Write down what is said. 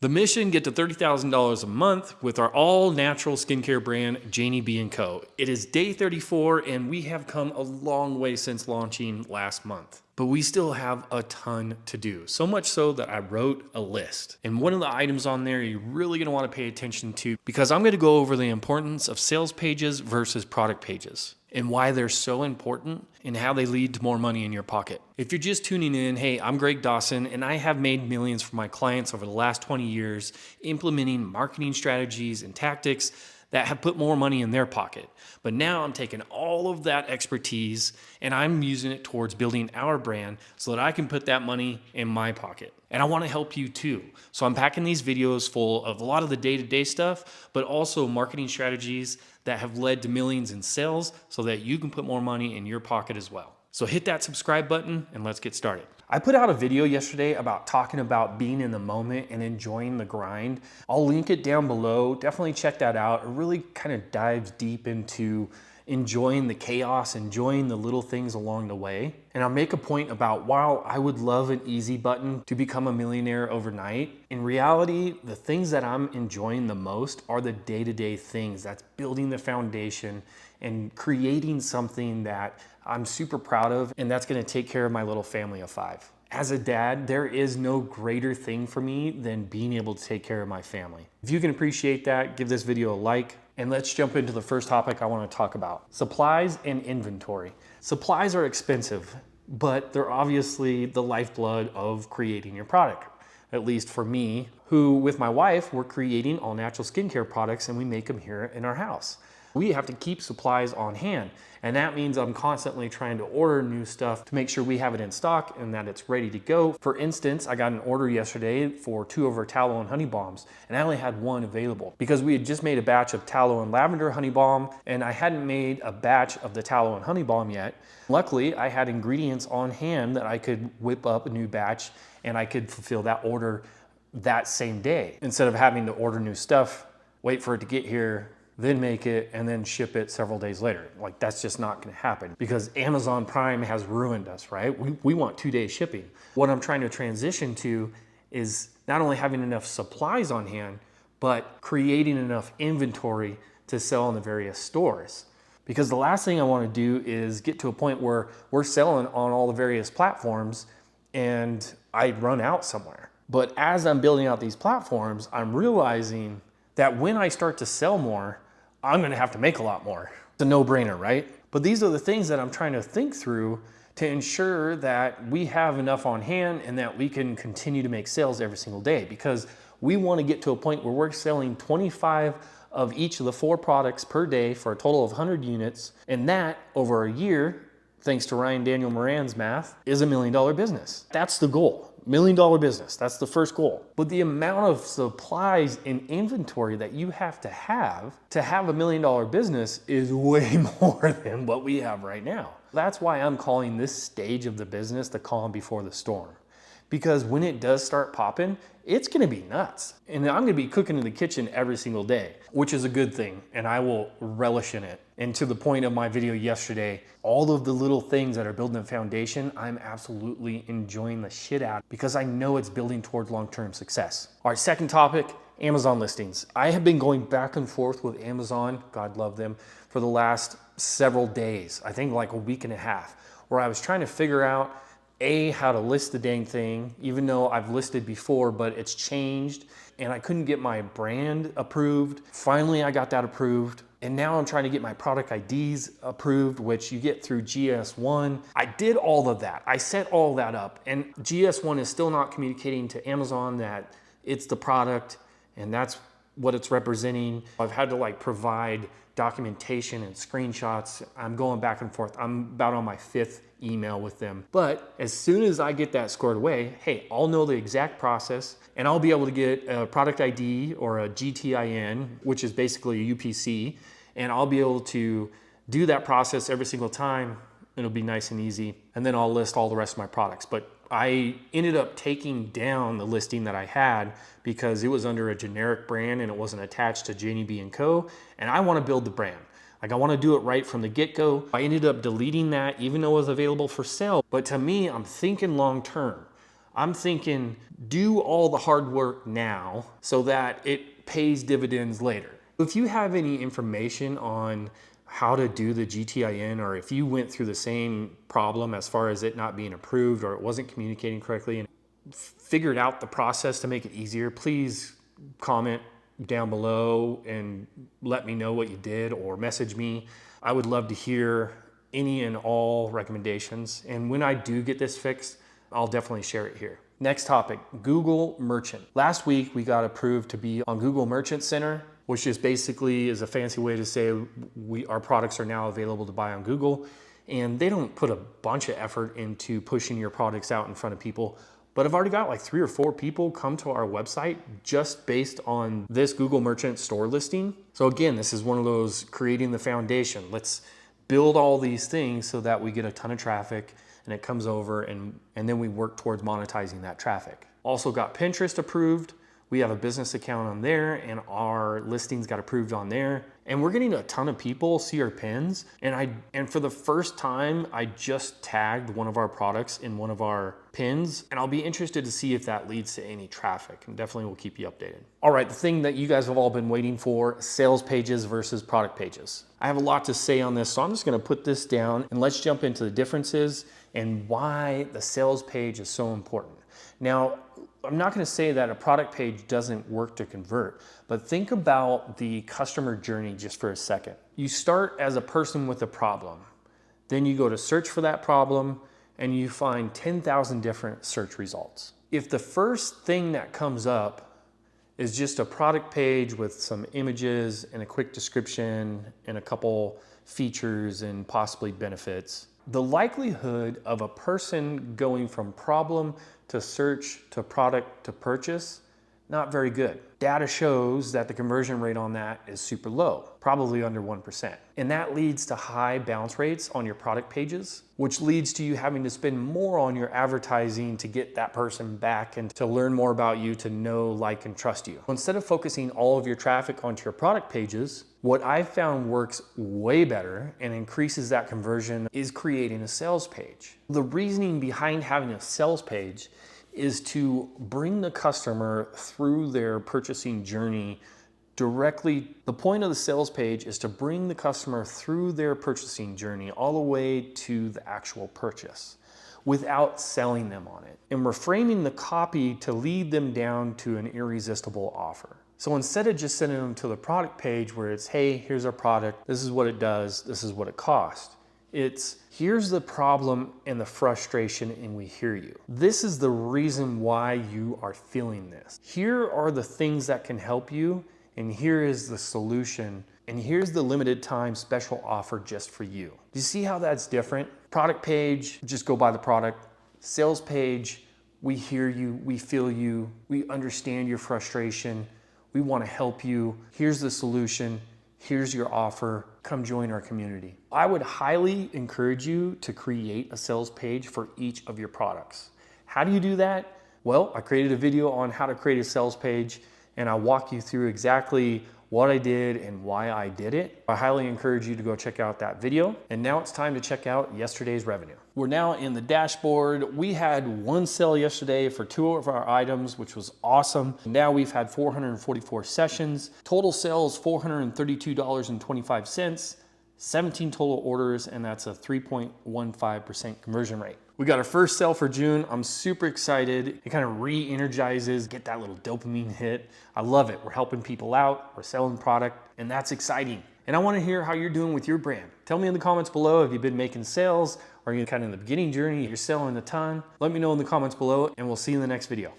The mission: get to $30,000 a month with our all-natural skincare brand, Janey B & Co. It is day 34, and we have come a long way since launching last month. But we still have a ton to do. So much so that I wrote a list. And one of the items on there you're really gonna wanna pay attention to, because I'm gonna go over the importance of sales pages versus product pages, and why they're so important and how they lead to more money in your pocket. If you're just tuning in, hey, I'm Greg Dawson, and I have made millions for my clients over the last 20 years implementing marketing strategies and tactics that have put more money in their pocket. But now I'm taking all of that expertise and I'm using it towards building our brand so that I can put that money in my pocket. And I want to help you too. So I'm packing these videos full of a lot of the day-to-day stuff, but also marketing strategies that have led to millions in sales so that you can put more money in your pocket as well. So hit that subscribe button and let's get started. I put out a video yesterday about talking about being in the moment and enjoying the grind. I'll link it down below. Definitely check that out. It really kind of dives deep into enjoying the chaos, enjoying the little things along the way. And I'll make a point about, while I would love an easy button to become a millionaire overnight, in reality, the things that I'm enjoying the most are the day-to-day things. That's building the foundation and creating something that I'm super proud of, and that's gonna take care of my little family of 5. As a dad, there is no greater thing for me than being able to take care of my family. If you can appreciate that, give this video a like, and let's jump into the first topic I want to talk about: supplies and inventory. Supplies are expensive, but they're obviously the lifeblood of creating your product. At least for me, who with my wife, we're creating all natural skincare products and we make them here in our house. We have to keep supplies on hand. And that means I'm constantly trying to order new stuff to make sure we have it in stock and that it's ready to go. For instance, I got an order yesterday for 2 of our tallow and honey balms, and I only had 1 available because we had just made a batch of tallow and lavender honey balm, and I hadn't made a batch of the tallow and honey balm yet. Luckily, I had ingredients on hand that I could whip up a new batch and I could fulfill that order that same day, instead of having to order new stuff, wait for it to get here, then make it, and then ship it several days later. Like, that's just not gonna happen because Amazon Prime has ruined us, right? We want 2-day shipping. What I'm trying to transition to is not only having enough supplies on hand, but creating enough inventory to sell in the various stores. Because the last thing I wanna do is get to a point where we're selling on all the various platforms and I run out somewhere. But as I'm building out these platforms, I'm realizing that when I start to sell more, I'm gonna have to make a lot more. It's a no-brainer, right? But these are the things that I'm trying to think through to ensure that we have enough on hand and that we can continue to make sales every single day, because we wanna get to a point where we're selling 25 of each of the 4 products per day for a total of 100 units. And that, over a year, thanks to Ryan Daniel Moran's math, is $1 million business. That's the goal. $1 million business, that's the first goal. But the amount of supplies and inventory that you have to have a $1 million business is way more than what we have right now. That's why I'm calling this stage of the business the calm before the storm. Because when it does start popping, it's gonna be nuts. And I'm gonna be cooking in the kitchen every single day, which is a good thing, and I will relish in it. And to the point of my video yesterday, all of the little things that are building the foundation, I'm absolutely enjoying the shit out because I know it's building towards long-term success. All right, second topic, Amazon listings. I have been going back and forth with Amazon, God love them, for the last several days, I think like a week and a half, where I was trying to figure out how to list the dang thing, even though I've listed before, but it's changed and I couldn't get my brand approved. Finally, I got that approved. And now I'm trying to get my product IDs approved, which you get through GS1. I did all of that. I set all that up, and GS1 is still not communicating to Amazon that it's the product and that's what it's representing. I've had to provide documentation and screenshots. I'm going back and forth. I'm about on my 5th email with them. But as soon as I get that squared away, hey, I'll know the exact process and I'll be able to get a product ID or a GTIN, which is basically a UPC, and I'll be able to do that process every single time. It'll be nice and easy. And then I'll list all the rest of my products. But I ended up taking down the listing that I had because it was under a generic brand and it wasn't attached to Janey B & Co. And I want to build the brand. Like, I want to do it right from the get-go. I ended up deleting that even though it was available for sale. But to me, I'm thinking long term. I'm thinking do all the hard work now so that it pays dividends later. If you have any information on how to do the GTIN, or if you went through the same problem as far as it not being approved or it wasn't communicating correctly and figured out the process to make it easier, please comment down below and let me know what you did, or message me. I would love to hear any and all recommendations. And when I do get this fixed, I'll definitely share it here. Next topic, Google Merchant. Last week we got approved to be on Google Merchant Center, which is basically is a fancy way to say our products are now available to buy on Google. And they don't put a bunch of effort into pushing your products out in front of people. But I've already got like 3 or 4 people come to our website just based on this Google Merchant store listing. So again, this is one of those creating the foundation. Let's build all these things so that we get a ton of traffic and it comes over, and then we work towards monetizing that traffic. Also got Pinterest approved. We have a business account on there and our listings got approved on there. And we're getting a ton of people see our pins. And for the first time, I just tagged one of our products in one of our pins, and I'll be interested to see if that leads to any traffic, and definitely will keep you updated. All right, the thing that you guys have all been waiting for, sales pages versus product pages. I have a lot to say on this, so I'm just gonna put this down and let's jump into the differences and why the sales page is so important. Now, I'm not going to say that a product page doesn't work to convert, but think about the customer journey just for a second. You start as a person with a problem, then you go to search for that problem and you find 10,000 different search results. If the first thing that comes up is just a product page with some images and a quick description and a couple features and possibly benefits, the likelihood of a person going from problem to search to product to purchase, not very good. Data shows that the conversion rate on that is super low, probably under 1%. And that leads to high bounce rates on your product pages, which leads to you having to spend more on your advertising to get that person back and to learn more about you, to know, like, and trust you. Instead of focusing all of your traffic onto your product pages, what I've found works way better and increases that conversion is creating a sales page. The reasoning behind having a sales page is to bring the customer through their purchasing journey directly. The point of the sales page is to bring the customer through their purchasing journey all the way to the actual purchase without selling them on it. And we're framing the copy to lead them down to an irresistible offer. So instead of just sending them to the product page where it's, hey, here's our product, this is what it does, this is what it costs. It's, here's the problem and the frustration, and we hear you. This is the reason why you are feeling this. Here are the things that can help you, and here is the solution, and here's the limited time special offer just for you. Do you see how that's different? Product page, just go buy the product. Sales page, we hear you, we feel you, we understand your frustration, we want to help you. Here's the solution. Here's your offer, come join our community. I would highly encourage you to create a sales page for each of your products. How do you do that? Well, I created a video on how to create a sales page, and I'll walk you through exactly what I did and why I did it. I highly encourage you to go check out that video. And now it's time to check out yesterday's revenue. We're now in the dashboard. We had one sale yesterday for 2 of our items, which was awesome. Now we've had 444 sessions. Total sales, $432.25. 17 total orders, and that's a 3.15% conversion rate. We got our first sale for June. I'm super excited. It kind of re-energizes, get that little dopamine hit. I love it. We're helping people out, we're selling product, and that's exciting. And I want to hear how you're doing with your brand. Tell me in the comments below if you've been making sales, or you're kind of in the beginning journey, you're selling a ton. Let me know in the comments below, and we'll see you in the next video.